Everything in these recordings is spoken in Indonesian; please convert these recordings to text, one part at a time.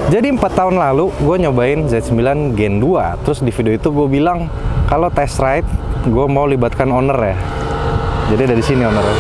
Jadi 4 tahun lalu gue nyobain Z9 Gen 2. Terus di video itu gue bilang kalau test ride gue mau libatkan owner ya. Jadi dari sini ownernya.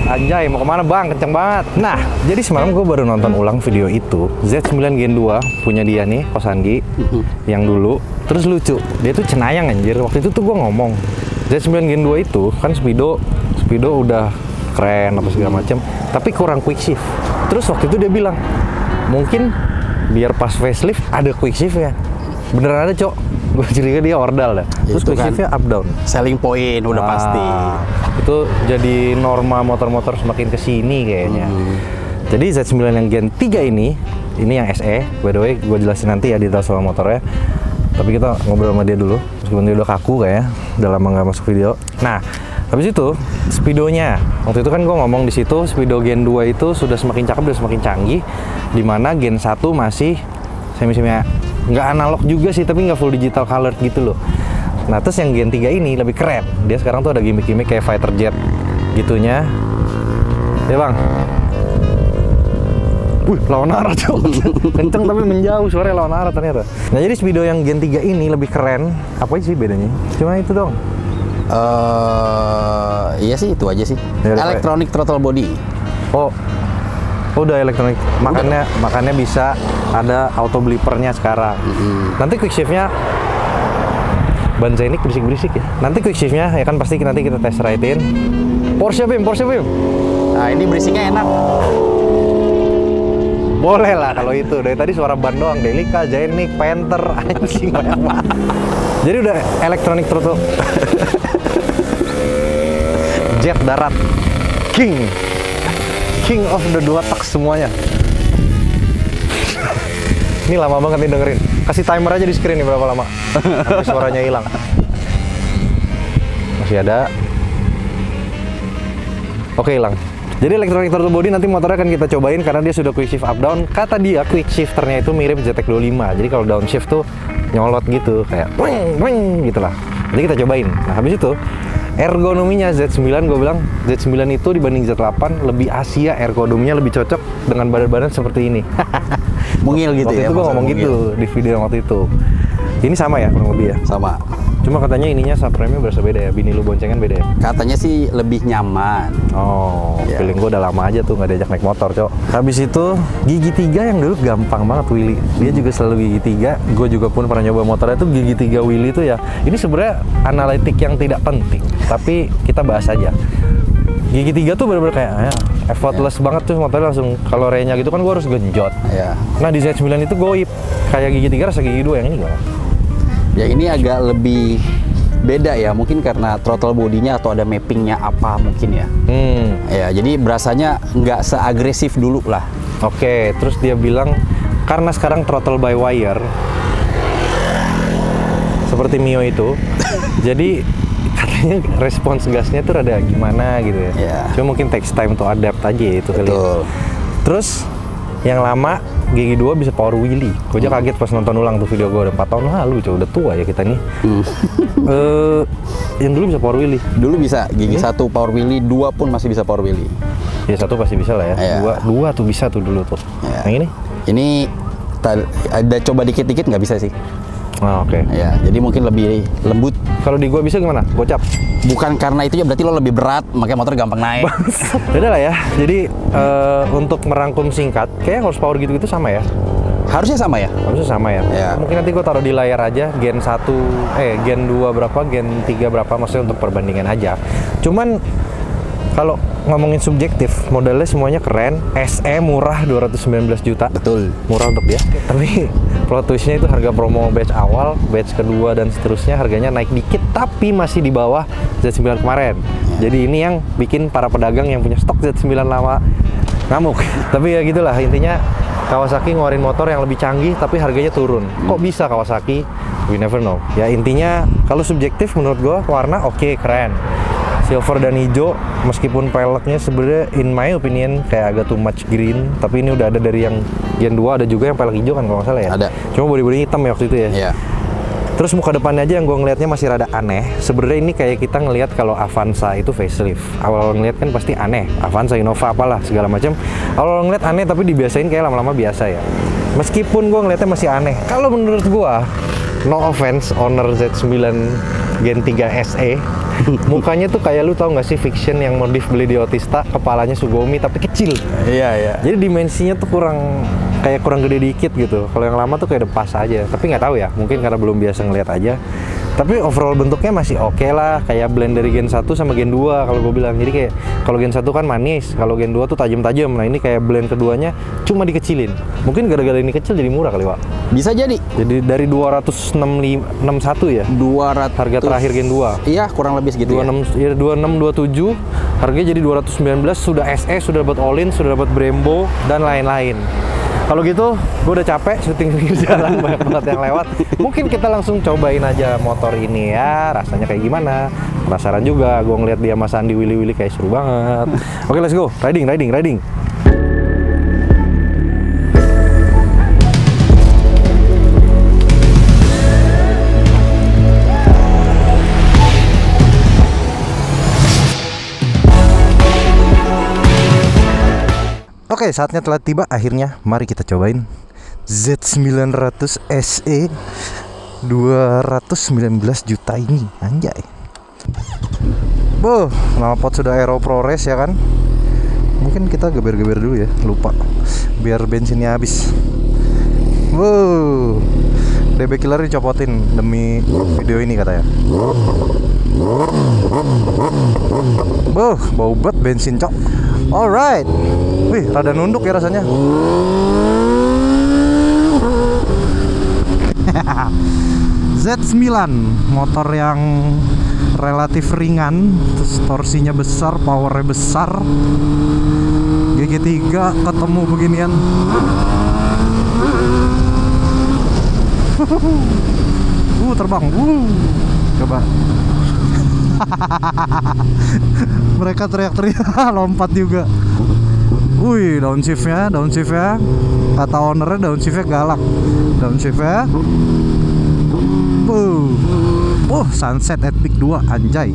Anjay, mau kemana bang? Kenceng banget. Nah, jadi semalam gue baru nonton ulang video itu. Z9 Gen 2 punya dia nih, Kosanggi, yang dulu. Terus lucu, dia tuh cenayang anjir. Waktu itu tuh gue ngomong, Z9 Gen 2 itu kan speedo udah keren apa segala macam, tapi kurang quick shift. Terus waktu itu dia bilang, mungkin biar pas facelift ada quick shift ya. Beneran ada, Cok. Gue curiga dia ordal dah. Terus quick shiftnya up down. Selling point udah pasti. Itu jadi norma motor-motor semakin kesini kayaknya. Jadi Z9 yang Gen 3 ini yang SE. By the way, gue jelasin nanti ya detail soal motornya. Tapi kita ngobrol sama dia dulu. Meskipun dia udah kaku kayaknya, udah lama nggak masuk video. Nah, habis itu speedonya. Waktu itu kan gue ngomong di situ speedo Gen 2 itu sudah semakin cakep dan semakin canggih. Dimana Gen 1 masih semi-semi nggak analog juga sih, tapi nggak full digital colored gitu loh. Nah, terus yang Gen 3 ini lebih keren. Dia sekarang tuh ada gimmick-gimmick kayak fighter jet gitunya. Ya bang. Wih, lawan arah tuh. Kenceng tapi menjauh, suaranya lawan arah ternyata. Nah, jadi speedo yang Gen 3 ini lebih keren. Apa sih bedanya? Cuma itu dong. Iya sih, itu aja sih. Ya, Electronic throttle body. Oh, udah elektronik. Makanya bisa ada auto blippernya sekarang. Nanti quick shiftnya Banza ini berisik-berisik ya. Nanti quick shiftnya ya kan pasti nanti kita test ride-in. Porsche Bim. Nah, ini berisiknya enak. Boleh lah kalau itu. Dari tadi suara ban doang. Delica, Zenik, Panther, anjing banyak banget. Jadi udah elektronik throttle. Jet darat. King of the 2 tak semuanya. Ini lama banget nih dengerin. Kasih timer aja di screen nih berapa lama sampai suaranya hilang. Masih ada. Oke, hilang. Jadi electronic throttle body nanti motornya akan kita cobain karena dia sudah quick shift up down. Kata dia quick shifternya itu mirip ZX25. Jadi kalau downshift tuh nyolot gitu kayak weng gitu lah. Jadi kita cobain. Nah, habis itu ergonominya Z9, gue bilang Z9 itu dibanding Z8 lebih Asia, ergonominya lebih cocok dengan badan-badan seperti ini. Mungil gitu waktu ya. Waktu itu gue ngomong gitu di video yang waktu itu. Ini sama ya kurang lebih ya? Sama. Cuma katanya ininya subframe-nya berasa beda ya, bini lu boncengan beda ya? Katanya sih lebih nyaman. Oh, ya. Feeling gue udah lama aja tuh nggak diajak naik motor, Cok. Habis itu gigi 3 yang dulu gampang banget Willy. Dia juga selalu gigi 3. Gue juga pun pernah nyoba motornya tuh gigi 3 Willy tuh ya. Ini sebenarnya analitik yang tidak penting, tapi kita bahas aja. Gigi 3 tuh bener-bener kayak ya, effortless banget tuh motornya langsung. Kalau re-nya gitu kan gue harus genjot. Nah di Z9 itu goip. Kayak gigi 3 rasa gigi 2, yang ini gimana? Ya ini agak lebih beda ya, mungkin karena throttle bodinya atau ada mappingnya apa mungkin ya. Ya jadi berasanya nggak seagresif dulu lah. Oke, terus dia bilang karena sekarang throttle by wire seperti Mio itu, jadi katanya respons gasnya tuh rada gimana gitu ya. Cuma mungkin takes time to adapt aja ya itu kali. Terus yang lama gigi 2 bisa power wheelie. Gue aja kaget pas nonton ulang tuh video gue udah 4 tahun lalu, coba udah tua ya kita nih. Yang dulu bisa power wheelie. Dulu bisa gigi 1 power wheelie, 2 pun masih bisa power wheelie. Ya 1 pasti bisa lah ya. 2 tuh bisa tuh dulu tuh. Yang ini? Ini ada coba dikit-dikit nggak bisa sih. Oh, oke. Ya, jadi mungkin lebih lembut. Kalau di gua bisa gimana? Gocap? Bukan karena itu ya, berarti lo lebih berat, makanya motor gampang naik. Beda lah ya. Jadi untuk merangkum singkat, kayak horsepower gitu-gitu sama ya? Harusnya sama ya? Harusnya sama ya. Mungkin nanti gua taruh di layar aja Gen 1, Gen 2 berapa, Gen 3 berapa, maksudnya untuk perbandingan aja. Cuman kalau ngomongin subjektif, modelnya semuanya keren. SE murah 219 juta. Betul. Murah untuk dia. Tapi plot twistnya itu harga promo batch awal, batch kedua dan seterusnya harganya naik dikit, tapi masih di bawah Z9 kemarin. Jadi ini yang bikin para pedagang yang punya stok Z9 lama ngamuk. Tapi ya gitulah intinya, Kawasaki ngeluarin motor yang lebih canggih tapi harganya turun. Kok bisa Kawasaki? We never know. Ya intinya kalau subjektif menurut gua warna oke, keren. Silver dan hijau, meskipun peleknya sebenarnya in my opinion kayak agak too much green, tapi ini udah ada dari yang Gen 2, ada juga yang pelek hijau kan kalau nggak salah ya. Ada. Cuma body-body hitam ya waktu itu ya. Iya. Terus muka depannya aja yang gue ngelihatnya masih rada aneh. Sebenarnya ini kayak kita ngelihat kalau Avanza itu facelift. Awal ngelihat kan pasti aneh. Avanza, Innova apalah segala macam. Awal ngelihat aneh tapi dibiasain kayak lama-lama biasa ya. Meskipun gue ngeliatnya masih aneh. Kalau menurut gue, no offense owner Z9 Gen 3 SE, mukanya tuh kayak lu tau nggak sih Fiction yang modif beli di Otista, kepalanya Sugomi tapi kecil. Iya. Jadi dimensinya tuh kurang gede dikit gitu. Kalau yang lama tuh kayak udah pas aja. Tapi nggak tahu ya, mungkin karena belum biasa ngeliat aja. Tapi overall bentuknya masih oke lah, kayak blend dari Gen 1 sama Gen 2 kalau gue bilang. Jadi kayak kalau Gen 1 kan manis, kalau Gen 2 tuh tajam-tajam. Nah, ini kayak blend keduanya cuma dikecilin. Mungkin gara-gara ini kecil jadi murah kali, Pak. Bisa jadi. Jadi dari 261 ya? 200 harga terakhir Gen 2. Iya, kurang lebih segitu 26, ya. 26, 27, harganya jadi 219, sudah SE, sudah dapat all-in, sudah dapat Brembo, dan lain-lain. Kalau gitu, gue udah capek syuting di jalan, banyak banget yang lewat. Mungkin kita langsung cobain aja motor ini ya, rasanya kayak gimana. Penasaran juga, gue ngeliat dia Mas Andi wili-wili kayak seru banget. Oke, let's go, riding. Oke, saatnya telah tiba. Akhirnya, mari kita cobain Z900 SE 219 juta ini. Anjay. Boh, knalpot sudah Aero ProRace ya kan. Mungkin kita geber-geber dulu ya, lupa. Biar bensinnya habis. Wow, DB killer dicopotin demi video ini katanya. Boh, bau banget bensin, cok. Alright. Wih, rada nunduk ya rasanya. Z9, motor yang relatif ringan, terus torsinya besar, powernya besar. GG3 ketemu beginian. Terbang. Coba. Mereka teriak-teriak, lompat juga. Wih, downshiftnya. Kata ownernya downshiftnya galak. Downshiftnya. Sunset at Peak 2, anjay.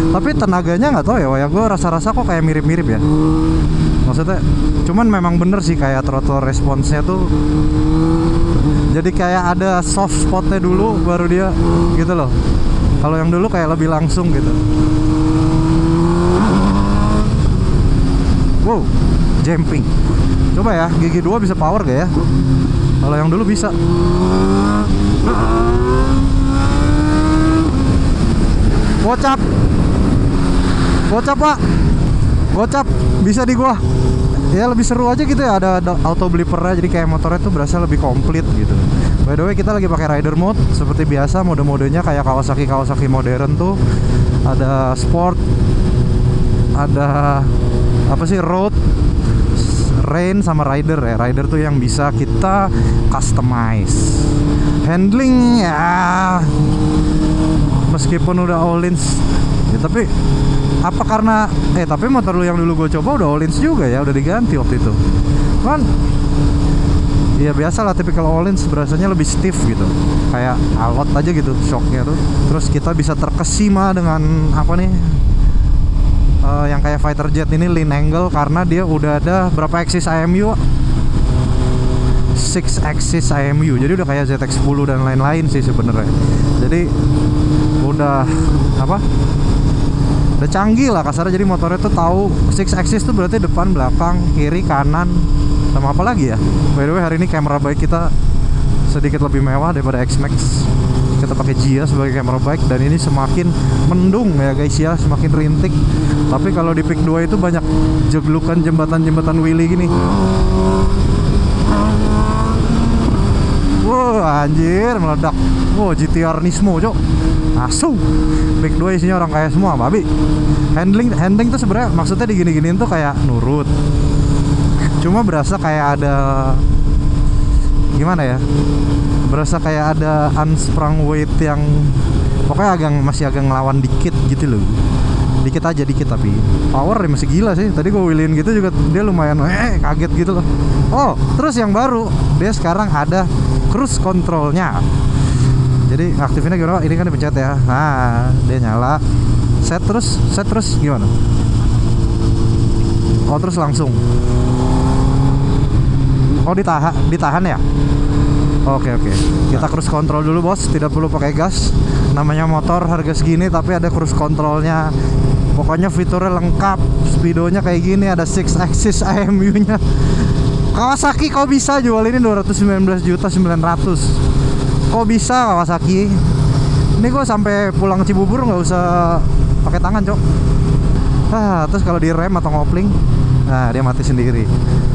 Tapi tenaganya nggak tahu ya, gue rasa-rasa kok kayak mirip-mirip ya. Maksudnya, cuman memang bener sih kayak throttle response-nya tuh. Jadi kayak ada soft spotnya dulu, baru dia gitu loh. Kalau yang dulu kayak lebih langsung gitu. Wow, jumping. Coba ya, GG2 bisa power gak ya? Kalau yang dulu bisa. Gocap Pak. Gocap, bisa di gua. Ya lebih seru aja gitu ya, ada auto blippernya, jadi kayak motornya tuh berasa lebih komplit gitu. By the way, kita lagi pakai rider mode seperti biasa, mode-modenya kayak Kawasaki modern tuh. Ada sport, ada road, rain, sama rider ya. Rider tuh yang bisa kita customize. Handling ya, meskipun udah all-ins ya, tapi apa karena tapi motor lu yang dulu gue coba udah all-ins juga ya, udah diganti waktu itu kan. Ya biasa lah, typical all-ins berasanya lebih stiff gitu, kayak alot aja gitu shocknya tuh. Terus kita bisa terkesima dengan yang kayak fighter jet ini, lean angle, karena dia udah ada berapa axis IMU, 6 axis IMU, jadi udah kayak ZX10 dan lain-lain sih sebenarnya. Jadi udah udah canggih lah kasarnya. Jadi motornya tuh tahu 6 axis tuh berarti depan, belakang, kiri, kanan, sama apa lagi ya. By the way, hari ini kamera bike kita sedikit lebih mewah daripada X-Max. Kita pakai Gia sebagai kamera bike, dan ini semakin mendung ya guys ya, semakin rintik. Tapi kalau di Peak 2 itu banyak jeglukan jembatan wheelie gini. Wow, anjir, meledak. Wow, GTR Nismo, cok. Asu. Peak 2 isinya orang kaya semua, babi. Handling tuh sebenarnya maksudnya digini-giniin tuh kayak nurut. Cuma berasa kayak ada gimana ya? Berasa kayak ada unsprung weight yang pokoknya masih agak ngelawan dikit gitu loh. Dikit tapi power dia masih gila sih. Tadi gue wheelin gitu juga dia lumayan kaget gitu loh. Oh, terus yang baru dia sekarang ada cruise controlnya. Jadi aktifinnya gimana? Ini kan dipencet ya. Nah, dia nyala. Set terus gimana? Oh, terus langsung. Oh, ditahan ya? Oke. Kita cruise control dulu bos, tidak perlu pakai gas. Namanya motor harga segini tapi ada cruise controlnya. Pokoknya fiturnya lengkap, speedonya kayak gini, ada 6 axis IMU-nya. Kawasaki kok bisa jual ini 219.900.000? Kok bisa Kawasaki? Ini gue sampai pulang Cibubur nggak usah pakai tangan, Cok. Terus kalau direm atau ngopling, nah dia mati sendiri.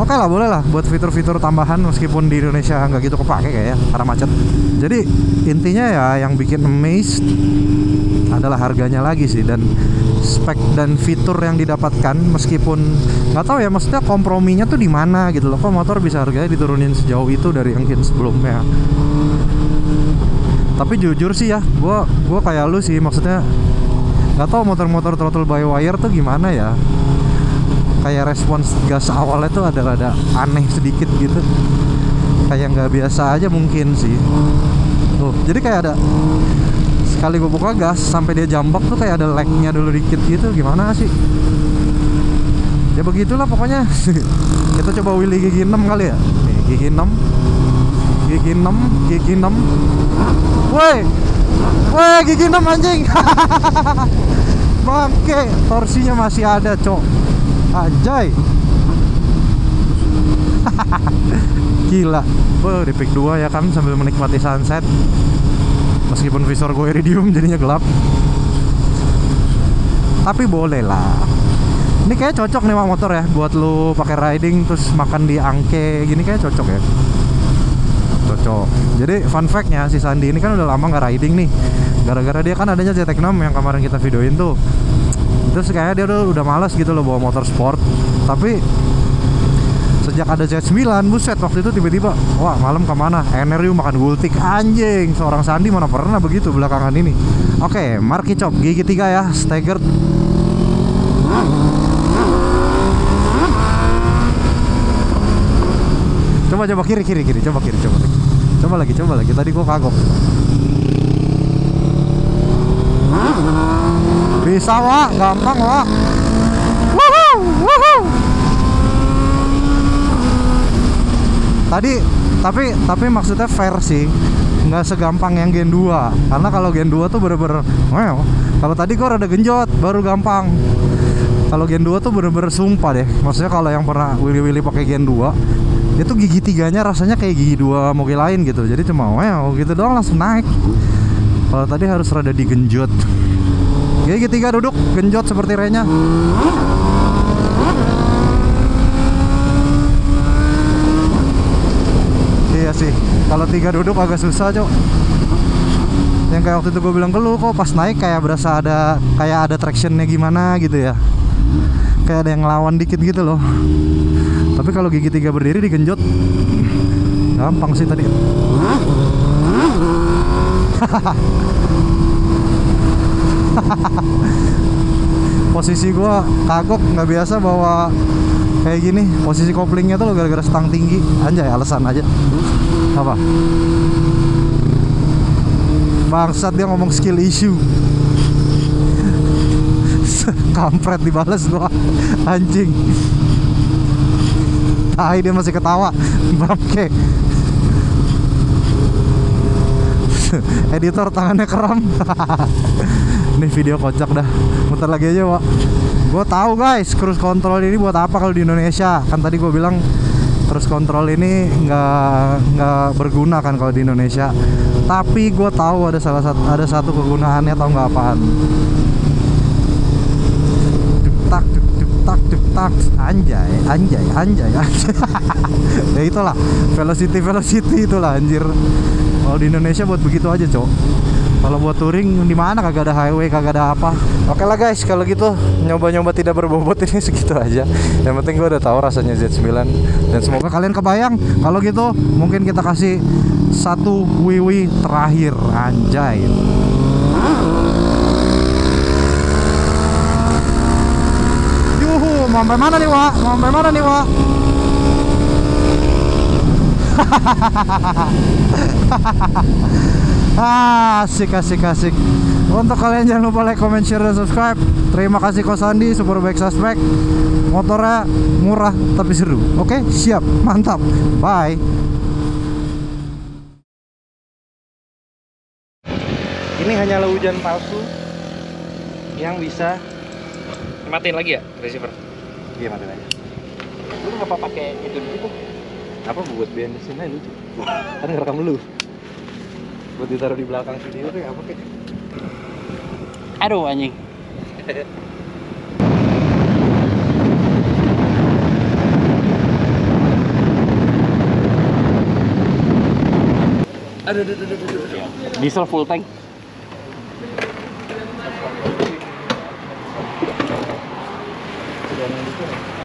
Oke lah, boleh lah buat fitur-fitur tambahan meskipun di Indonesia nggak gitu kepake kayak ya, karena macet. Jadi intinya ya yang bikin amazed adalah harganya lagi sih, dan spek dan fitur yang didapatkan. Meskipun nggak tahu ya, maksudnya komprominya tuh di mana gitu loh, kok motor bisa harganya diturunin sejauh itu dari yang sebelumnya. Tapi jujur sih ya, gua kayak lu sih, maksudnya nggak tahu motor-motor throttle by wire tuh gimana ya, kayak respons gas awalnya tuh ada aneh sedikit gitu, kayak nggak biasa aja mungkin sih. Jadi kayak ada sekali gue buka gas sampai dia jambak tuh kayak ada lag-nya dulu dikit gitu, gimana sih? Ya begitulah pokoknya. Kita coba Willy gigi 6 kali ya. Nih, gigi 6. Woi, gigi 6 anjing. Bangke, torsinya masih ada, Cok. Anjay. Gila. Di pick 2 ya kan, sambil menikmati sunset. Meskipun visor gue iridium jadinya gelap, tapi boleh lah. Ini kayak cocok nih sama motor ya, buat lu pakai riding terus makan di angke gini, kayak cocok ya. Cocok. Jadi fun fact-nya, si Sandi ini kan udah lama nggak riding nih, gara-gara dia kan adanya ZX-6 yang kemarin kita videoin tuh. Terus kayaknya dia udah malas gitu loh bawa motor sport. Tapi sejak ada Z9, buset, waktu itu tiba-tiba, wah malam kemana? NRU makan gultik, anjing. Seorang Sandi mana pernah begitu belakangan ini. Oke, Marky Chop, gigi 3 ya, staggered. Coba kiri, coba lagi. Tadi gua kagok. Bisa Wak, gampang Wak. Woohoo. Tapi maksudnya fair sih, nggak segampang yang Gen 2. Karena kalau Gen 2 tuh bener-bener wow. Kalau tadi gua rada genjot, baru gampang. Kalau Gen 2 tuh bener-bener sumpah deh. Maksudnya kalau yang pernah Willy pakai Gen 2, itu gigi 3-nya rasanya kayak gigi 2 mobil lain gitu. Jadi cuma wow gitu doang langsung naik. Kalau tadi harus rada digenjot. Gigi 3 duduk, genjot seperti Renya. Iya sih, kalau 3 duduk agak susah, Cok. Yang kayak waktu itu gue bilang ke lu, kok pas naik kayak berasa ada tractionnya gimana gitu ya, kayak ada yang ngelawan dikit gitu loh. Tapi kalau gigi 3 berdiri digenjot gampang sih tadi. Posisi gue kagok, nggak biasa bawa kayak gini. Posisi koplingnya tuh gara-gara stang tinggi. Anjay, alasan aja. Apa? Bangsat, dia ngomong skill issue. Kampret dibalas gua. Anjing. Tai, dia masih ketawa. Bangke. Editor tangannya kram. Nih video kocak dah. Muter lagi aja, Wak. Gue tahu guys, cruise control ini buat apa kalau di Indonesia? Kan tadi gue bilang cruise control ini nggak berguna kan kalau di Indonesia. Tapi gue tahu ada satu kegunaannya, tau nggak apaan? Tuk tak, anjay. Ya itulah, velocity itulah anjir. Kalau di Indonesia buat begitu aja, Cok. Kalau buat touring di mana kagak ada highway, kagak ada apa. Oke lah guys, kalau gitu nyoba-nyoba tidak berbobot ini segitu aja. Yang penting gue udah tahu rasanya Z9, dan semoga kalian kebayang. Kalau gitu mungkin kita kasih satu wiwi terakhir, anjay. Yuhu, mau sampai mana nih, Wak? Asik. Untuk kalian jangan lupa like, comment, share, dan subscribe. Terima kasih Kosandi, Superbike Suspect. Motornya murah tapi seru. Oke, siap, mantap. Bye. Ini hanyalah hujan palsu yang bisa Matiin lagi ya receiver? Iya, matiin aja. Lu ngapa pakai itu gitu? Apa buat bensin aja lucu. Kan ngerekam lu. Buat ditaruh di belakang video tuh apa kayak. Aduh anjing. Aduh. Diesel full tank.